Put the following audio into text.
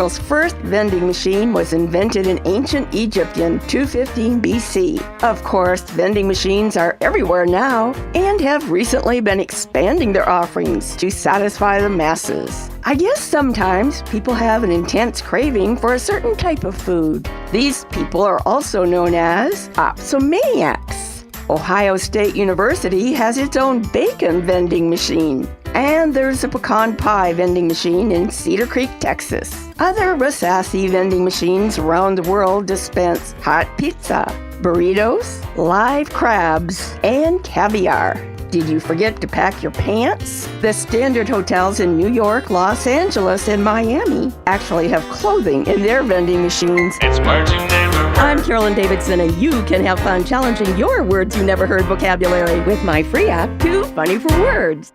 world's first vending machine was invented in ancient Egypt in 215 BC. Of course, vending machines are everywhere now and have recently been expanding their offerings to satisfy the masses. I guess sometimes people have an intense craving for a certain type of food. These people are also known as opsomaniacs. Ohio State University has its own bacon vending machine. And there's a pecan pie vending machine in Cedar Creek, Texas. Other Rassasy vending machines around the world dispense hot pizza, burritos, live crabs, and caviar. Did you forget to pack your pants? The standard hotels in New York, Los Angeles, and Miami actually have clothing in their vending machines. It's words you never heard. I'm Carolyn Davidson, and you can have fun challenging your words you never heard vocabulary with my free app, Too Funny for Words.